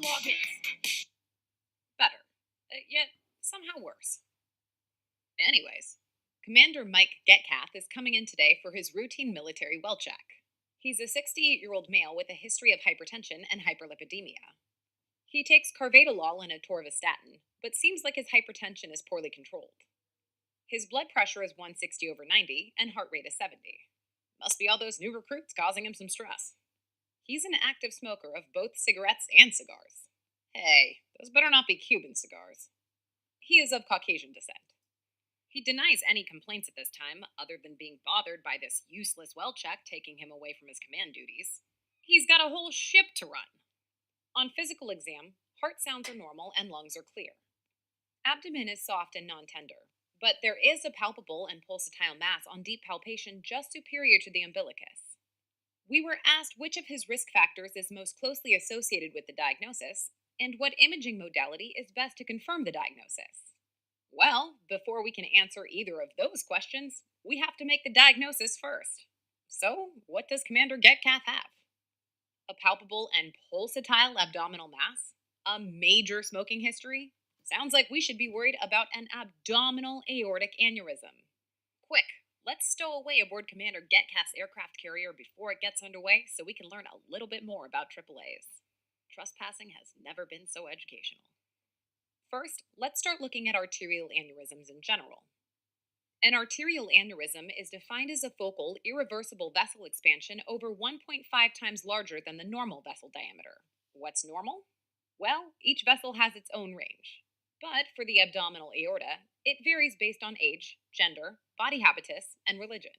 logins. Better, yet somehow worse. Anyways, Commander Mike Getcath is coming in today for his routine military well check. He's a 68-year-old male with a history of hypertension and hyperlipidemia. He takes carvedilol and atorvastatin, but seems like his hypertension is poorly controlled. His blood pressure is 160 over 90 and heart rate is 70. Must be all those new recruits causing him some stress. He's an active smoker of both cigarettes and cigars. Hey, those better not be Cuban cigars. He is of Caucasian descent. He denies any complaints at this time, other than being bothered by this useless well check taking him away from his command duties. He's got a whole ship to run. On physical exam, heart sounds are normal and lungs are clear. Abdomen is soft and non-tender, but there is a palpable and pulsatile mass on deep palpation just superior to the umbilicus. We were asked which of his risk factors is most closely associated with the diagnosis, and what imaging modality is best to confirm the diagnosis. Well, before we can answer either of those questions, we have to make the diagnosis first. So, what does Commander Getcath have? A palpable and pulsatile abdominal mass? A major smoking history? Sounds like we should be worried about an abdominal aortic aneurysm. Quick, let's stow away aboard Commander Getcath's aircraft carrier before it gets underway so we can learn a little bit more about AAAs. Trespassing has never been so educational. First, let's start looking at arterial aneurysms in general. An arterial aneurysm is defined as a focal, irreversible vessel expansion over 1.5 times larger than the normal vessel diameter. What's normal? Well, each vessel has its own range. But for the abdominal aorta, it varies based on age, gender, body habitus, and religion.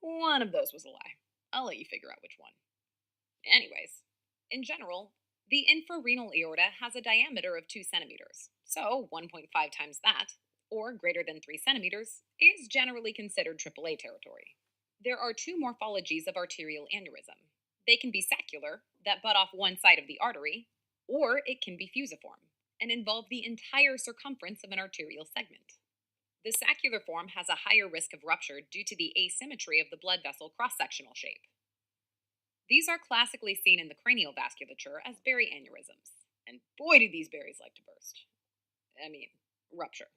One of those was a lie. I'll let you figure out which one. Anyways, in general, the infrarenal aorta has a diameter of 2 centimeters, so 1.5 times that, or greater than 3 centimeters, is generally considered AAA territory. There are two morphologies of arterial aneurysm. They can be saccular, that butt off one side of the artery, or it can be fusiform, and involve the entire circumference of an arterial segment. The saccular form has a higher risk of rupture due to the asymmetry of the blood vessel cross-sectional shape. These are classically seen in the cranial vasculature as berry aneurysms, and boy do these berries like to burst. Rupture,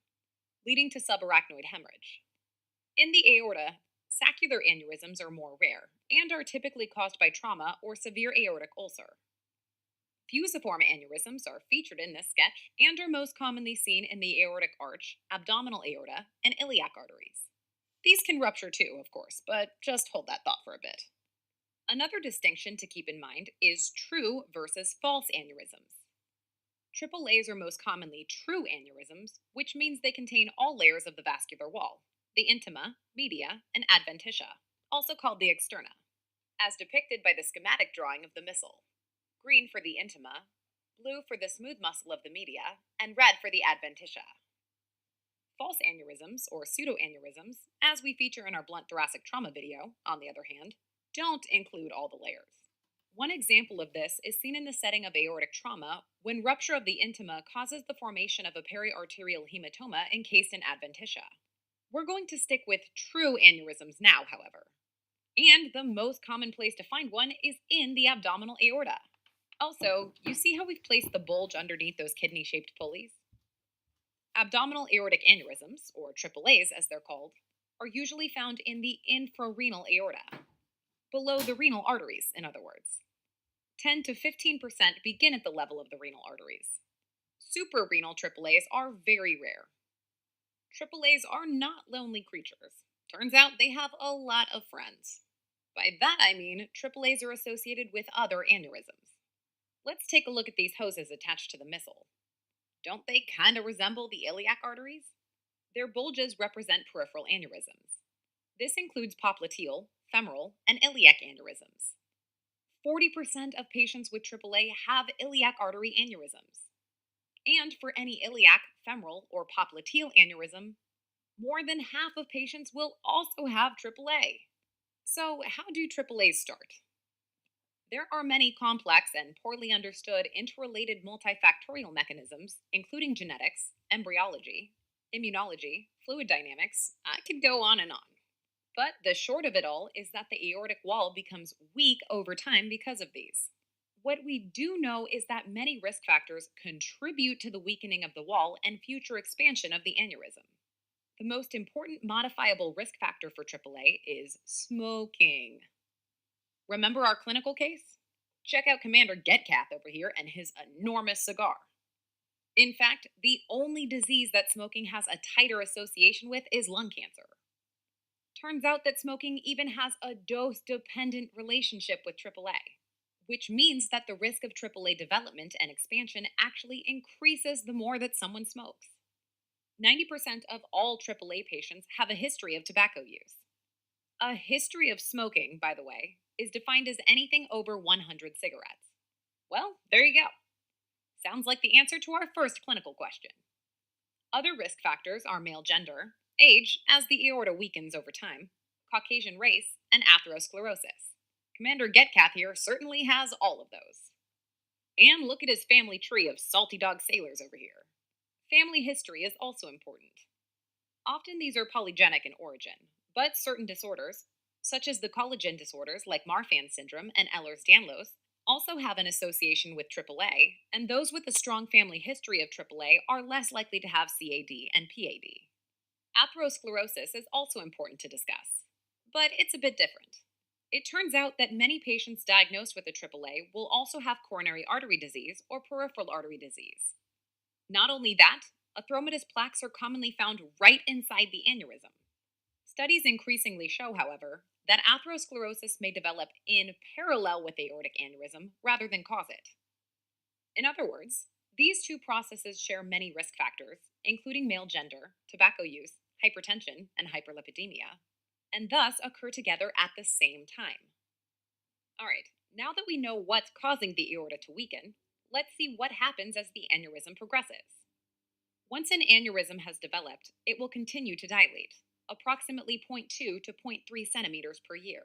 leading to subarachnoid hemorrhage. In the aorta, saccular aneurysms are more rare and are typically caused by trauma or severe aortic ulcer. Fusiform aneurysms are featured in this sketch and are most commonly seen in the aortic arch, abdominal aorta, and iliac arteries. These can rupture too, of course, but just hold that thought for a bit. Another distinction to keep in mind is true versus false aneurysms. AAAs are most commonly true aneurysms, which means they contain all layers of the vascular wall, the intima, media, and adventitia, also called the externa, as depicted by the schematic drawing of the missile. Green for the intima, blue for the smooth muscle of the media, and red for the adventitia. False aneurysms, or pseudoaneurysms, as we feature in our blunt thoracic trauma video, on the other hand, don't include all the layers. One example of this is seen in the setting of aortic trauma when rupture of the intima causes the formation of a periarterial hematoma encased in adventitia. We're going to stick with true aneurysms now, however. And the most common place to find one is in the abdominal aorta. Also, you see how we've placed the bulge underneath those kidney-shaped pulleys? Abdominal aortic aneurysms, or AAAs as they're called, are usually found in the infrarenal aorta, below the renal arteries, in other words. 10 to 15% begin at the level of the renal arteries. Suprarenal AAAs are very rare. AAAs are not lonely creatures. Turns out they have a lot of friends. By that I mean AAAs are associated with other aneurysms. Let's take a look at these hoses attached to the missile. Don't they kind of resemble the iliac arteries? Their bulges represent peripheral aneurysms. This includes popliteal, femoral, and iliac aneurysms. 40% of patients with AAA have iliac artery aneurysms. And for any iliac, femoral, or popliteal aneurysm, more than half of patients will also have AAA. So, how do AAAs start? There are many complex and poorly understood interrelated multifactorial mechanisms, including genetics, embryology, immunology, fluid dynamics. I could go on and on. But the short of it all is that the aortic wall becomes weak over time because of these. What we do know is that many risk factors contribute to the weakening of the wall and future expansion of the aneurysm. The most important modifiable risk factor for AAA is smoking. Remember our clinical case? Check out Commander Getcath over here and his enormous cigar. In fact, the only disease that smoking has a tighter association with is lung cancer. Turns out that smoking even has a dose dependent relationship with AAA, which means that the risk of AAA development and expansion actually increases the more that someone smokes. 90% of all AAA patients have a history of tobacco use. A history of smoking, by the way, is defined as anything over 100 cigarettes. Well, there you go. Sounds like the answer to our first clinical question. Other risk factors are male gender, age, as the aorta weakens over time, Caucasian race, and atherosclerosis. Commander Getcath here certainly has all of those. And look at his family tree of salty dog sailors over here. Family history is also important. Often these are polygenic in origin, but certain disorders, such as the collagen disorders like Marfan syndrome and Ehlers-Danlos, also have an association with AAA, and those with a strong family history of AAA are less likely to have CAD and PAD. Atherosclerosis is also important to discuss, but it's a bit different. It turns out that many patients diagnosed with a AAA will also have coronary artery disease or peripheral artery disease. Not only that, atheromatous plaques are commonly found right inside the aneurysm. Studies increasingly show, however, that atherosclerosis may develop in parallel with aortic aneurysm rather than cause it. In other words, these two processes share many risk factors, including male gender, tobacco use, hypertension, and hyperlipidemia, and thus occur together at the same time. All right, now that we know what's causing the aorta to weaken, let's see what happens as the aneurysm progresses. Once an aneurysm has developed, it will continue to dilate, approximately zero point 0.2 to zero point 0.3 centimeters per year.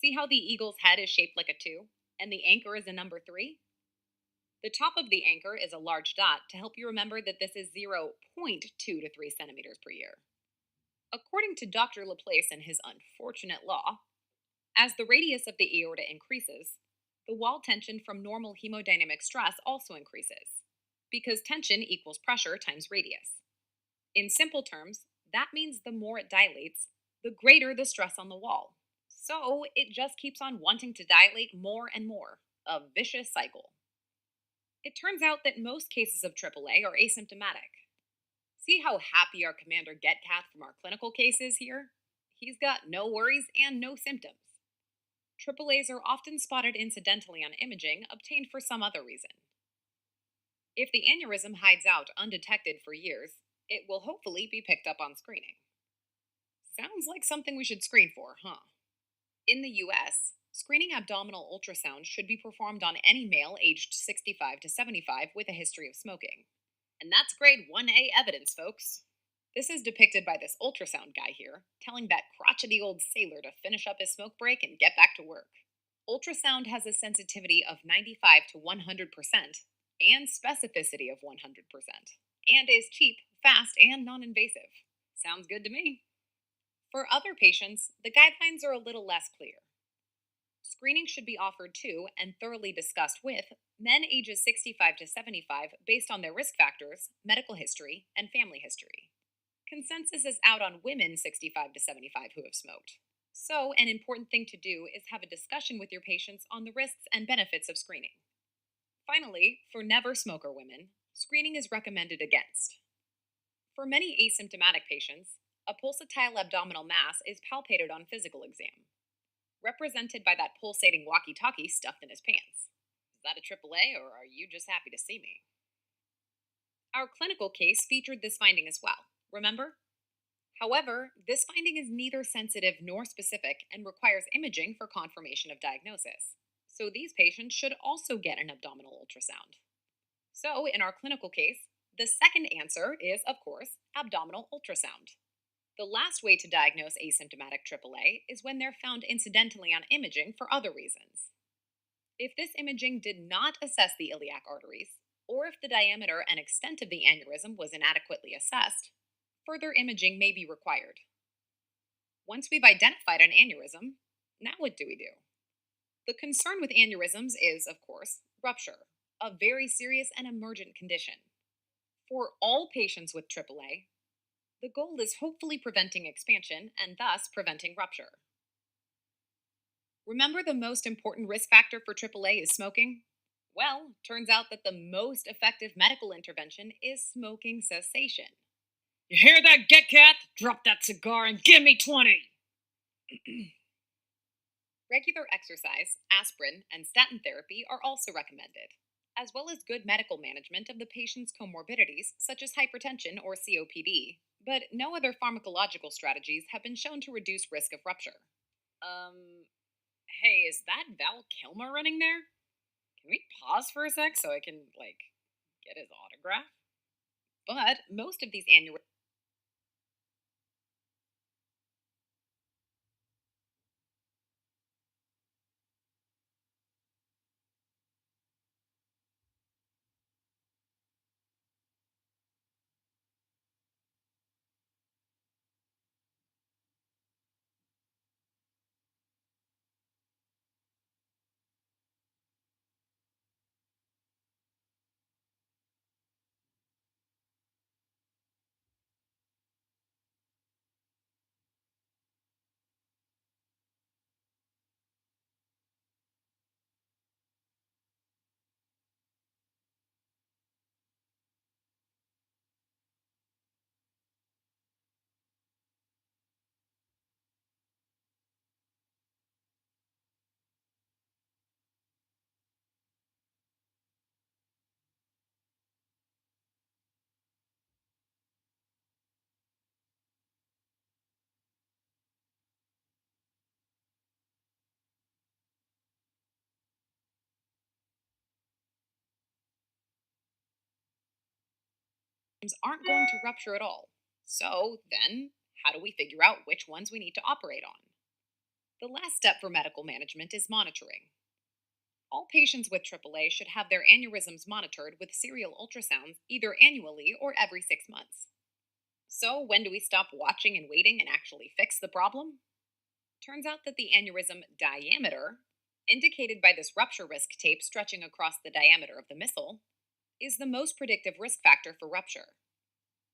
See how the eagle's head is shaped like a 2 and the anchor is a number 3? The top of the anchor is a large dot to help you remember that this is 0.2 to 3 centimeters per year. According to Dr. Laplace and his unfortunate law, as the radius of the aorta increases, the wall tension from normal hemodynamic stress also increases, because tension equals pressure times radius. In simple terms, that means the more it dilates, the greater the stress on the wall. So it just keeps on wanting to dilate more and more, a vicious cycle. It turns out that most cases of AAA are asymptomatic. See how happy our Commander Getcath from our clinical case is here? He's got no worries and no symptoms. AAAs are often spotted incidentally on imaging obtained for some other reason. If the aneurysm hides out undetected for years, it will hopefully be picked up on screening. Sounds like something we should screen for, huh? In the US, screening abdominal ultrasound should be performed on any male aged 65 to 75 with a history of smoking. And that's grade 1A evidence, folks. This is depicted by this ultrasound guy here, telling that crotchety old sailor to finish up his smoke break and get back to work. Ultrasound has a sensitivity of 95 to 100% and specificity of 100%, and is cheap, fast, and non invasive. Sounds good to me. For other patients, the guidelines are a little less clear. Screening should be offered to and thoroughly discussed with men ages 65 to 75 based on their risk factors, medical history, and family history. Consensus is out on women 65 to 75 who have smoked. So, an important thing to do is have a discussion with your patients on the risks and benefits of screening. Finally, for never smoker women, screening is recommended against. For many asymptomatic patients, a pulsatile abdominal mass is palpated on physical exam, represented by that pulsating walkie talkie stuffed in his pants. Is that a AAA, or are you just happy to see me? Our clinical case featured this finding as well, remember? However, this finding is neither sensitive nor specific and requires imaging for confirmation of diagnosis. So these patients should also get an abdominal ultrasound. So, in our clinical case, the second answer is, of course, abdominal ultrasound. The last way to diagnose asymptomatic AAA is when they're found incidentally on imaging for other reasons. If this imaging did not assess the iliac arteries, or if the diameter and extent of the aneurysm was inadequately assessed, further imaging may be required. Once we've identified an aneurysm, now what do we do? The concern with aneurysms is, of course, rupture, a very serious and emergent condition. For all patients with AAA, the goal is hopefully preventing expansion and thus preventing rupture. Remember the most important risk factor for AAA is smoking? Well, turns out that the most effective medical intervention is smoking cessation. You hear that, Get Cat? Drop that cigar and give me 20! Regular exercise, aspirin, and statin therapy are also recommended, as well as good medical management of the patient's comorbidities, such as hypertension or COPD. But no other pharmacological strategies have been shown to reduce risk of rupture. Um, hey, is that Val Kilmer running there? Can we pause for a sec so I can, get his autograph? But most of these aneurysms aren't going to rupture at all. So then, how do we figure out which ones we need to operate on? The last step for medical management is monitoring. All patients with AAA should have their aneurysms monitored with serial ultrasounds either annually or every 6 months. So, when do we stop watching and waiting and actually fix the problem? Turns out that the aneurysm diameter, indicated by this rupture risk tape stretching across the diameter of the missile, is the most predictive risk factor for rupture.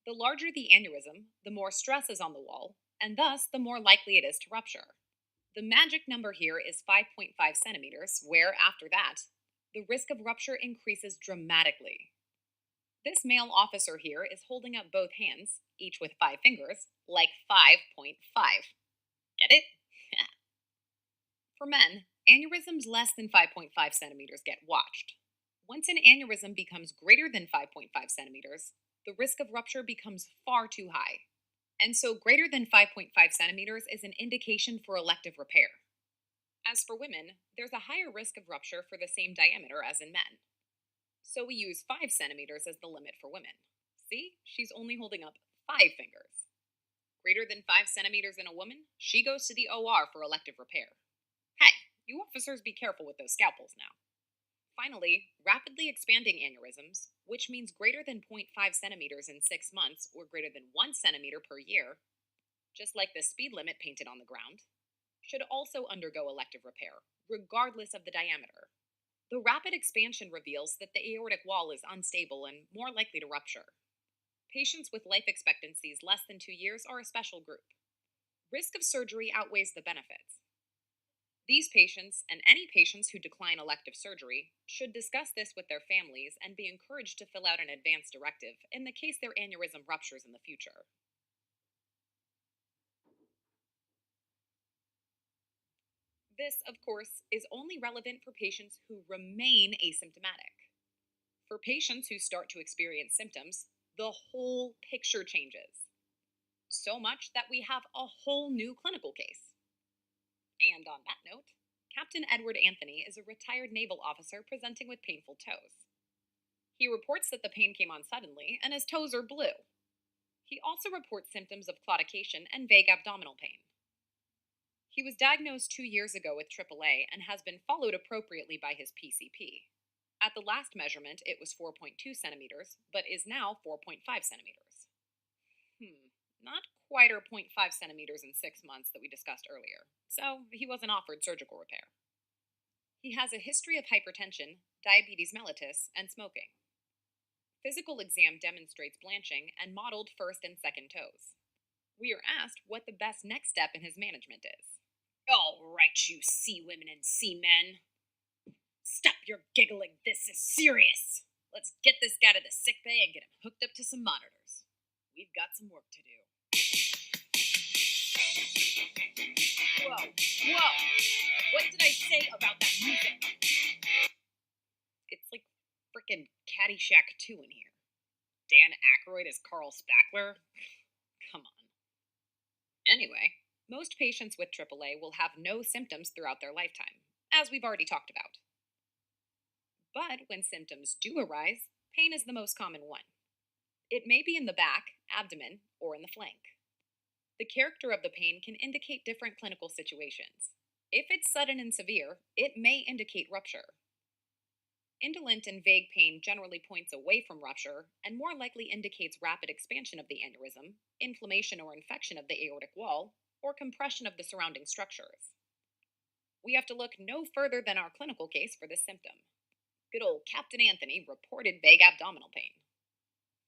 The larger the aneurysm, the more stress is on the wall, and thus the more likely it is to rupture. The magic number here is 5.5 centimeters, where after that, the risk of rupture increases dramatically. This male officer here is holding up both hands, each with 5 fingers, like 5.5. Get it? For men, aneurysms less than 5.5 centimeters get watched. Once an aneurysm becomes greater than 5.5 centimeters, the risk of rupture becomes far too high. And so, greater than 5.5 centimeters is an indication for elective repair. As for women, there's a higher risk of rupture for the same diameter as in men. So, we use 5 centimeters as the limit for women. See, she's only holding up 5 fingers. Greater than 5 centimeters in a woman, she goes to the OR for elective repair. Hey, you officers be careful with those scalpels now. Finally, rapidly expanding aneurysms, which means greater than zero point 0.5 centimeters in 6 months or greater than 1 centimeter per year, just like the speed limit painted on the ground, should also undergo elective repair, regardless of the diameter. The rapid expansion reveals that the aortic wall is unstable and more likely to rupture. Patients with life expectancies less than 2 years are a special group. Risk of surgery outweighs the benefits. These patients, and any patients who decline elective surgery, should discuss this with their families and be encouraged to fill out an advance directive in the case their aneurysm ruptures in the future. This, of course, is only relevant for patients who remain asymptomatic. For patients who start to experience symptoms, the whole picture changes. So much that we have a whole new clinical case. And on that note, Captain Edward Anthony is a retired naval officer presenting with painful toes. He reports that the pain came on suddenly and his toes are blue. He also reports symptoms of claudication and vague abdominal pain. He was diagnosed 2 years ago with AAA and has been followed appropriately by his PCP. At the last measurement, it was 4.2 centimeters, but is now 4.5 centimeters. Not quite our zero point 0.5 centimeters in 6 months that we discussed earlier, so he wasn't offered surgical repair. He has a history of hypertension, diabetes mellitus, and smoking. Physical exam demonstrates blanching and mottled first and second toes. We are asked what the best next step in his management is. All right, you sea women and sea men. Stop your giggling. This is serious. Let's get this guy to the sick bay and get him hooked up to some monitors. We've got some work to do. Whoa, whoa. What did I say about that music? It's like frickin' Caddyshack 2 in here. Dan Aykroyd as Carl Spackler? Come on. Anyway, most patients with AAA will have no symptoms throughout their lifetime, as we've already talked about. But when symptoms do arise, pain is the most common one. It may be in the back, abdomen, or in the flank. The character of the pain can indicate different clinical situations. If it's sudden and severe, it may indicate rupture. Indolent and vague pain generally points away from rupture and more likely indicates rapid expansion of the aneurysm, inflammation or infection of the aortic wall, or compression of the surrounding structures. We have to look no further than our clinical case for this symptom. Good old Captain Anthony reported vague abdominal pain.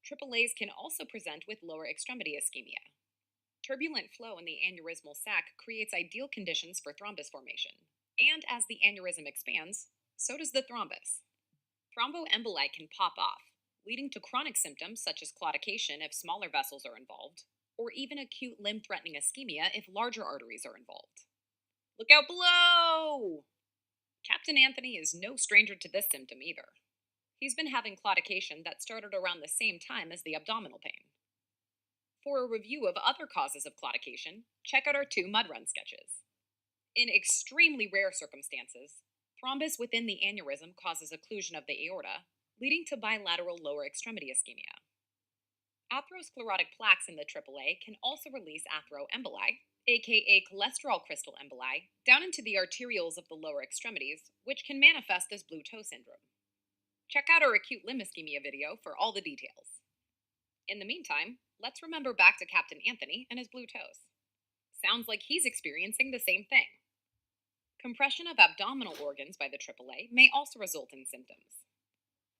AAAs can also present with lower extremity ischemia. Turbulent flow in the aneurysmal sac creates ideal conditions for thrombus formation, and as the aneurysm expands, so does the thrombus. Thromboemboli can pop off, leading to chronic symptoms such as claudication if smaller vessels are involved, or even acute limb-threatening ischemia if larger arteries are involved. Look out below! Captain Anthony is no stranger to this symptom either. He's been having claudication that started around the same time as the abdominal pain. For a review of other causes of claudication, check out our 2 mud run sketches. In extremely rare circumstances, thrombus within the aneurysm causes occlusion of the aorta, leading to bilateral lower extremity ischemia. Atherosclerotic plaques in the AAA can also release atheroemboli, aka cholesterol crystal emboli, down into the arterioles of the lower extremities, which can manifest as blue toe syndrome. Check out our acute limb ischemia video for all the details. In the meantime, let's remember back to Captain Anthony and his blue toes. Sounds like he's experiencing the same thing. Compression of abdominal organs by the AAA may also result in symptoms.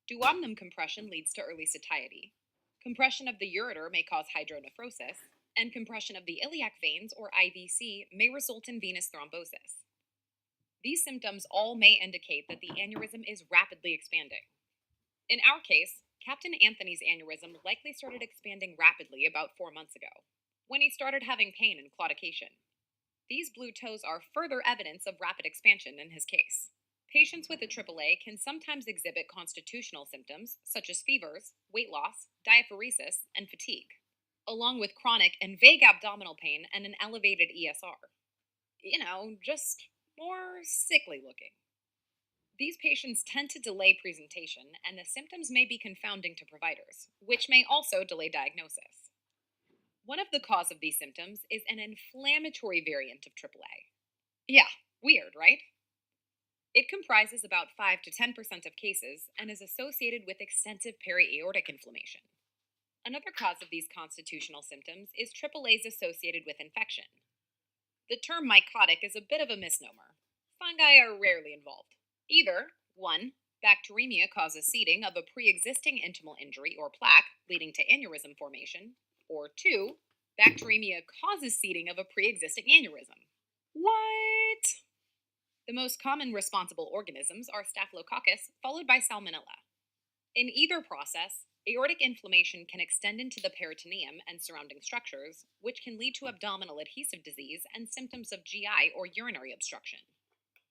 Duodenum compression leads to early satiety. Compression of the ureter may cause hydronephrosis, and compression of the iliac veins, or IVC, may result in venous thrombosis. These symptoms all may indicate that the aneurysm is rapidly expanding. In our case, Captain Anthony's aneurysm likely started expanding rapidly about 4 months ago, when he started having pain and claudication. These blue toes are further evidence of rapid expansion in his case. Patients with a AAA can sometimes exhibit constitutional symptoms such as fevers, weight loss, diaphoresis, and fatigue, along with chronic and vague abdominal pain and an elevated ESR. Just more sickly looking. These patients tend to delay presentation, and the symptoms may be confounding to providers, which may also delay diagnosis. One of the cause of these symptoms is an inflammatory variant of AAA. Yeah, weird, right? It comprises about 5 to 10% of cases and is associated with extensive periaortic inflammation. Another cause of these constitutional symptoms is AAAs associated with infection. The term mycotic is a bit of a misnomer. Fungi are rarely involved. Either 1. Bacteremia causes seeding of a pre-existing intimal injury or plaque, leading to aneurysm formation, or 2. Bacteremia causes seeding of a pre-existing aneurysm. What? The most common responsible organisms are Staphylococcus, followed by Salmonella. In either process, aortic inflammation can extend into the peritoneum and surrounding structures, which can lead to abdominal adhesive disease and symptoms of GI or urinary obstruction.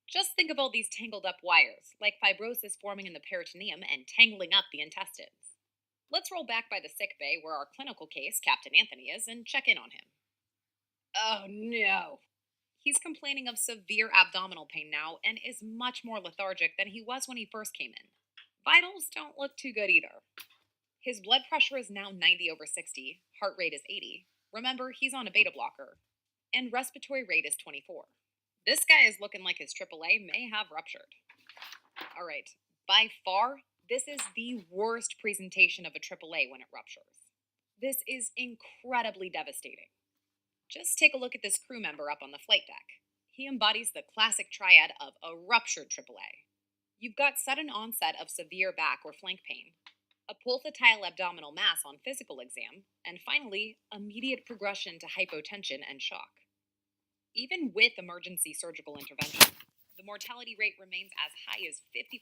Just think of all these tangled up wires, like fibrosis forming in the peritoneum and tangling up the intestines. Let's roll back by the sick bay where our clinical case, Captain Anthony, is and check in on him. Oh no! He's complaining of severe abdominal pain now and is much more lethargic than he was when he first came in. Vitals don't look too good either. His blood pressure is now 90/60, heart rate is 80. Remember, he's on a beta blocker. And respiratory rate is 24. This guy is looking like his AAA may have ruptured. Alright, by far, this is the worst presentation of a AAA when it ruptures. This is incredibly devastating. Just take a look at this crew member up on the flight deck. He embodies the classic triad of a ruptured AAA. You've got sudden onset of severe back or flank pain, a pulsatile abdominal mass on physical exam, and finally, immediate progression to hypotension and shock. Even with emergency surgical intervention, the mortality rate remains as high as 50%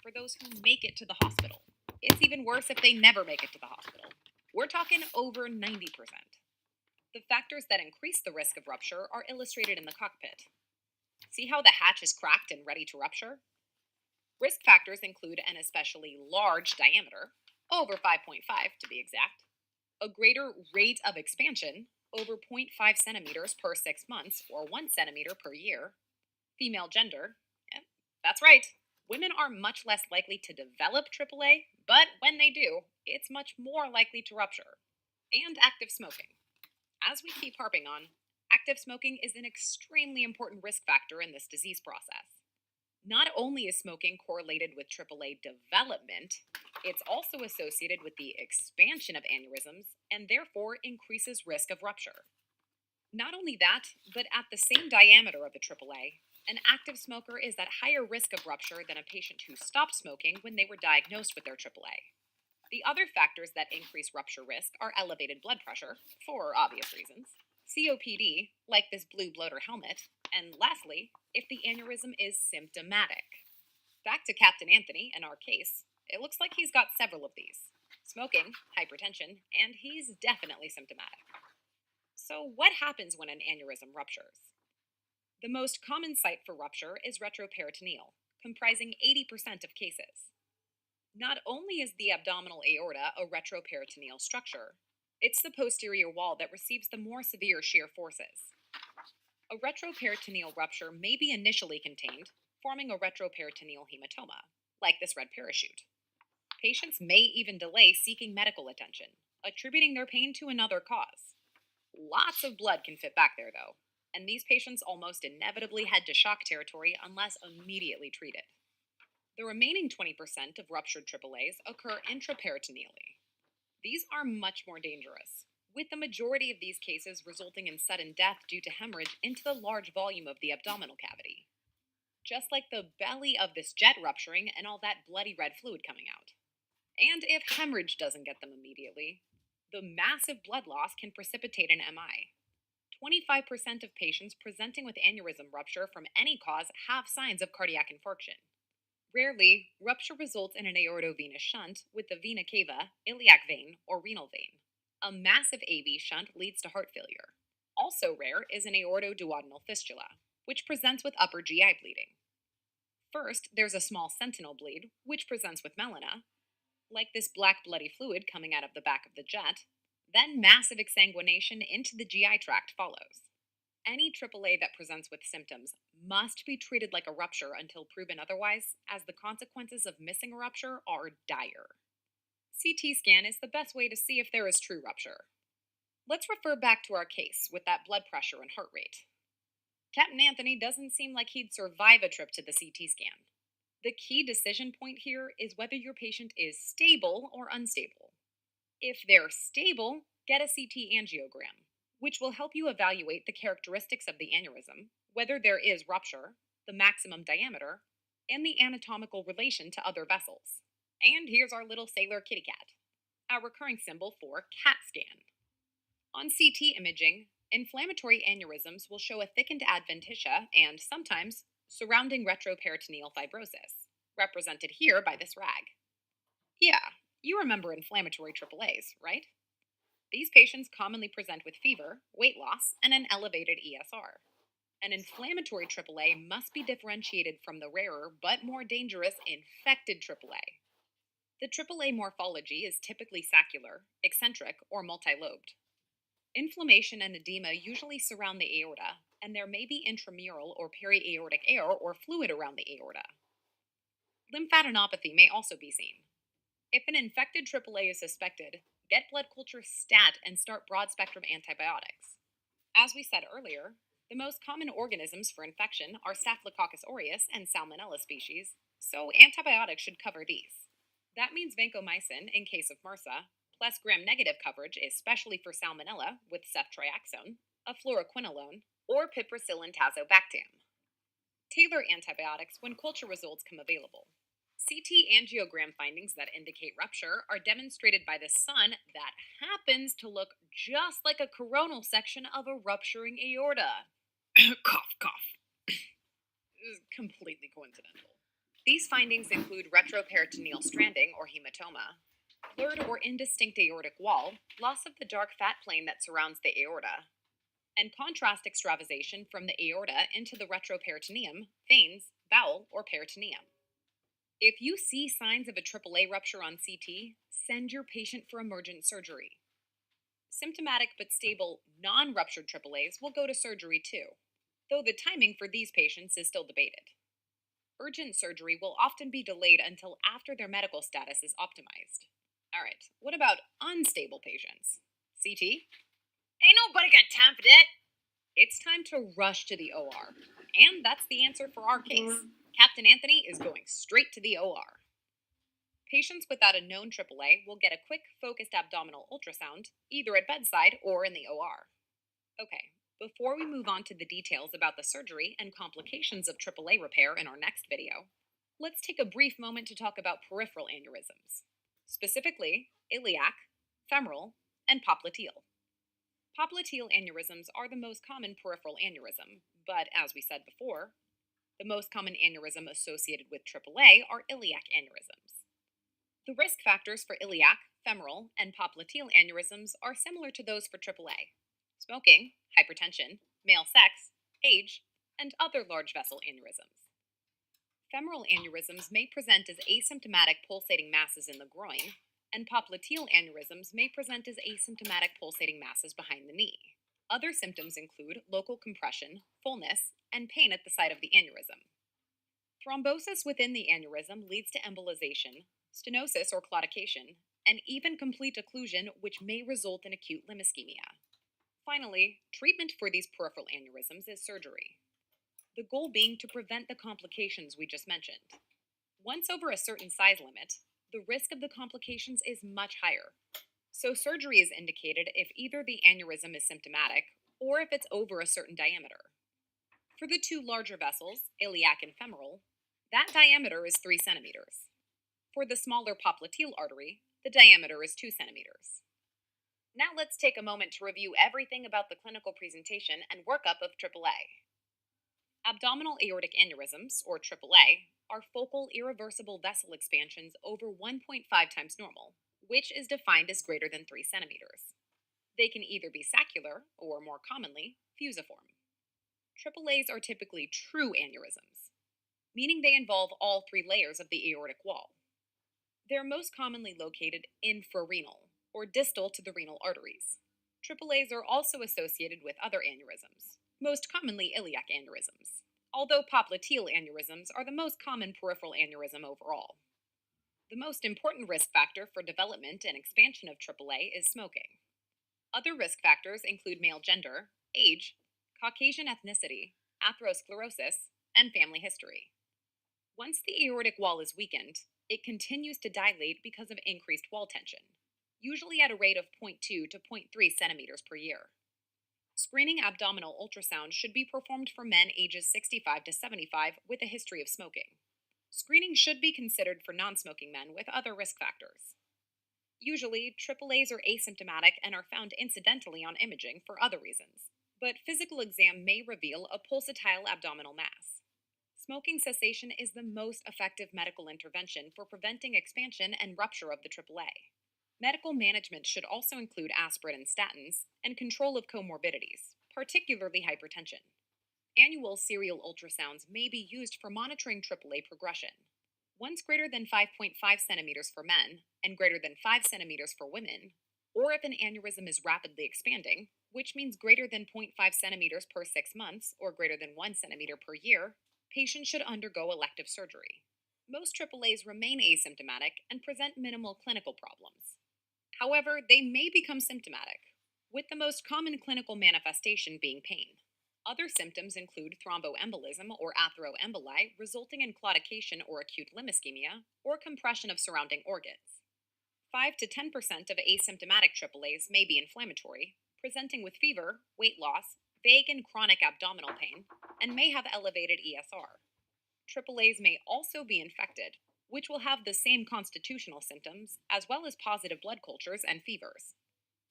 for those who make it to the hospital. It's even worse if they never make it to the hospital. We're talking over 90%. The factors that increase the risk of rupture are illustrated in the cockpit. See how the hatch is cracked and ready to rupture? Risk factors include an especially large diameter, over 5.5 to be exact, a greater rate of expansion, over zero point 0.5 centimeters per 6 months or 1 centimeter per year, female gender. Yeah, that's right. Women are much less likely to develop AAA, but when they do, it's much more likely to rupture. And active smoking. As we keep harping on, active smoking is an extremely important risk factor in this disease process. Not only is smoking correlated with AAA development, it's also associated with the expansion of aneurysms and therefore increases risk of rupture. Not only that, but at the same diameter of the AAA, an active smoker is at higher risk of rupture than a patient who stopped smoking when they were diagnosed with their AAA. The other factors that increase rupture risk are elevated blood pressure, for obvious reasons, COPD, like this blue bloater helmet, and lastly, if the aneurysm is symptomatic. Back to Captain Anthony and our case, it looks like he's got several of these: smoking, hypertension, and he's definitely symptomatic. So, what happens when an aneurysm ruptures? The most common site for rupture is retroperitoneal, comprising 80% of cases. Not only is the abdominal aorta a retroperitoneal structure, it's the posterior wall that receives the more severe shear forces. A retroperitoneal rupture may be initially contained, forming a retroperitoneal hematoma, like this red parachute. Patients may even delay seeking medical attention, attributing their pain to another cause. Lots of blood can fit back there, though, and these patients almost inevitably head to shock territory unless immediately treated. The remaining 20% of ruptured AAAs occur intraperitoneally. These are much more dangerous, with the majority of these cases resulting in sudden death due to hemorrhage into the large volume of the abdominal cavity. Just like the belly of this jet rupturing and all that bloody red fluid coming out. And if hemorrhage doesn't get them immediately, the massive blood loss can precipitate an MI. 25% of patients presenting with aneurysm rupture from any cause have signs of cardiac infarction. Rarely, rupture results in an aortovenous shunt with the vena cava, iliac vein, or renal vein. A massive AV shunt leads to heart failure. Also rare is an aortoduodenal fistula, which presents with upper GI bleeding. First, there's a small sentinel bleed, which presents with melena, like this black bloody fluid coming out of the back of the jet. Then massive exsanguination into the GI tract follows. Any AAA that presents with symptoms must be treated like a rupture until proven otherwise, as the consequences of missing a rupture are dire. CT scan is the best way to see if there is true rupture. Let's refer back to our case with that blood pressure and heart rate. Captain Anthony doesn't seem like he'd survive a trip to the CT scan. The key decision point here is whether your patient is stable or unstable. If they're stable, get a CT angiogram, which will help you evaluate the characteristics of the aneurysm, whether there is rupture, the maximum diameter, and the anatomical relation to other vessels. And here's our little sailor kitty cat, our recurring symbol for CAT scan. On CT imaging, inflammatory aneurysms will show a thickened adventitia and sometimes surrounding retroperitoneal fibrosis, represented here by this rag. Yeah, you remember inflammatory AAAs, right? These patients commonly present with fever, weight loss, and an elevated ESR. An inflammatory AAA must be differentiated from the rarer but more dangerous infected AAA. The AAA morphology is typically saccular, eccentric, or multilobed. Inflammation and edema usually surround the aorta, and there may be intramural or periaortic air or fluid around the aorta. Lymphadenopathy may also be seen. If an infected AAA is suspected, get blood culture stat and start broad spectrum antibiotics. As we said earlier, the most common organisms for infection are Staphylococcus aureus and Salmonella species, so antibiotics should cover these. That means vancomycin in case of MRSA, plus gram-negative coverage, especially for Salmonella with ceftriaxone, a fluoroquinolone, or piperacillin tazobactam. Tailor antibiotics when culture results come available. CT angiogram findings that indicate rupture are demonstrated by the sun that happens to look just like a coronal section of a rupturing aorta. Cough, cough. This is completely coincidental. These findings include retroperitoneal stranding or hematoma, blurred or indistinct aortic wall, loss of the dark fat plane that surrounds the aorta, and contrast extravasation from the aorta into the retroperitoneum, veins, bowel, or peritoneum. If you see signs of a AAA rupture on CT, send your patient for emergent surgery. Symptomatic but stable non ruptured AAAs will go to surgery too, though the timing for these patients is still debated. Urgent surgery will often be delayed until after their medical status is optimized. Alright, what about unstable patients? CT? Ain't nobody got time for that. It's time to rush to the OR. And that's the answer for our case. Captain Anthony is going straight to the OR. Patients without a known AAA will get a quick, focused abdominal ultrasound, either at bedside or in the OR. Okay, before we move on to the details about the surgery and complications of AAA repair in our next video, let's take a brief moment to talk about peripheral aneurysms, specifically iliac, femoral, and popliteal. Popliteal aneurysms are the most common peripheral aneurysm, but as we said before, the most common aneurysm associated with AAA are iliac aneurysms. The risk factors for iliac, femoral, and popliteal aneurysms are similar to those for AAA: smoking, hypertension, male sex, age, and other large vessel aneurysms. Femoral aneurysms may present as asymptomatic pulsating masses in the groin, and popliteal aneurysms may present as asymptomatic pulsating masses behind the knee. Other symptoms include local compression, fullness, and pain at the site of the aneurysm. Thrombosis within the aneurysm leads to embolization, stenosis or claudication, and even complete occlusion, which may result in acute limb ischemia. Finally, treatment for these peripheral aneurysms is surgery, the goal being to prevent the complications we just mentioned. Once over a certain size limit, the risk of the complications is much higher. So surgery is indicated if either the aneurysm is symptomatic or if it's over a certain diameter. For the two larger vessels, iliac and femoral, that diameter is 3 centimeters. For the smaller popliteal artery, the diameter is 2 centimeters. Now let's take a moment to review everything about the clinical presentation and workup of AAA. Abdominal aortic aneurysms, or AAA, are focal irreversible vessel expansions over 1.5 times normal, which is defined as greater than 3 centimeters. They can either be saccular or, more commonly, fusiform. AAAs are typically true aneurysms, meaning they involve all 3 layers of the aortic wall. They're most commonly located infrarenal, or distal to the renal arteries. AAAs are also associated with other aneurysms, most commonly iliac aneurysms, although popliteal aneurysms are the most common peripheral aneurysm overall. The most important risk factor for development and expansion of AAA is smoking. Other risk factors include male gender, age, Caucasian ethnicity, atherosclerosis, and family history. Once the aortic wall is weakened, it continues to dilate because of increased wall tension, usually at a rate of 0.2 to 0.3 centimeters per year. Screening abdominal ultrasound should be performed for men ages 65 to 75 with a history of smoking. Screening should be considered for non-smoking men with other risk factors. Usually, AAAs are asymptomatic and are found incidentally on imaging for other reasons, but physical exam may reveal a pulsatile abdominal mass. Smoking cessation is the most effective medical intervention for preventing expansion and rupture of the AAA. Medical management should also include aspirin and statins and control of comorbidities, particularly hypertension. Annual serial ultrasounds may be used for monitoring AAA progression. Once greater than 5.5 centimeters for men and greater than 5 centimeters for women, or if an aneurysm is rapidly expanding, which means greater than 0.5 centimeters per 6 months or greater than 1 centimeter per year, patients should undergo elective surgery. Most AAAs remain asymptomatic and present minimal clinical problems. However, they may become symptomatic, with the most common clinical manifestation being pain. Other symptoms include thromboembolism or atheroemboli resulting in claudication or acute limb ischemia, or compression of surrounding organs. 5 to 10% of asymptomatic AAAs may be inflammatory, presenting with fever, weight loss, vague and chronic abdominal pain, and may have elevated ESR. AAAs may also be infected, which will have the same constitutional symptoms, as well as positive blood cultures and fevers.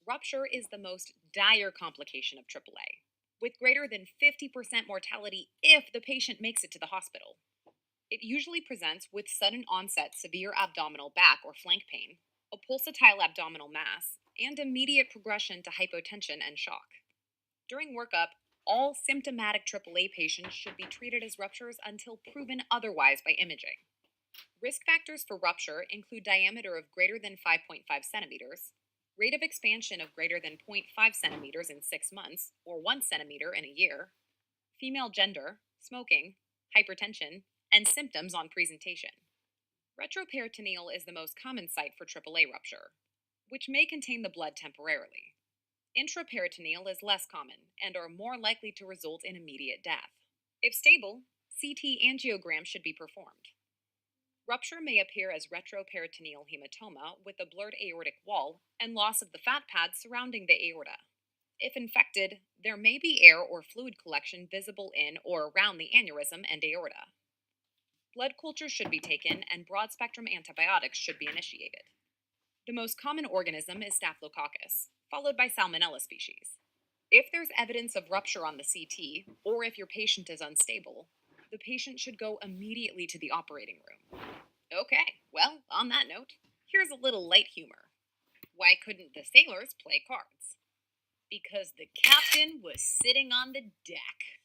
Rupture is the most dire complication of AAA, with greater than 50% mortality if the patient makes it to the hospital. It usually presents with sudden onset severe abdominal back or flank pain, a pulsatile abdominal mass, and immediate progression to hypotension and shock. During workup, all symptomatic AAA patients should be treated as ruptures until proven otherwise by imaging. Risk factors for rupture include diameter of greater than 5.5 centimeters, rate of expansion of greater than zero point 0.5 centimeters in 6 months or 1 centimeter in a year, female gender, smoking, hypertension, and symptoms on presentation. Retroperitoneal is the most common site for AAA rupture, which may contain the blood temporarily. Intraperitoneal is less common and are more likely to result in immediate death. If stable, CT angiogram should be performed. Rupture may appear as retroperitoneal hematoma with a blurred aortic wall and loss of the fat pads surrounding the aorta. If infected, there may be air or fluid collection visible in or around the aneurysm and aorta. Blood cultures should be taken and broad spectrum antibiotics should be initiated. The most common organism is Staphylococcus, followed by Salmonella species. If there's evidence of rupture on the CT, or if your patient is unstable, the patient should go immediately to the operating room. Okay, well, on that note, here's a little light humor. Why couldn't the sailors play cards? Because the captain was sitting on the deck.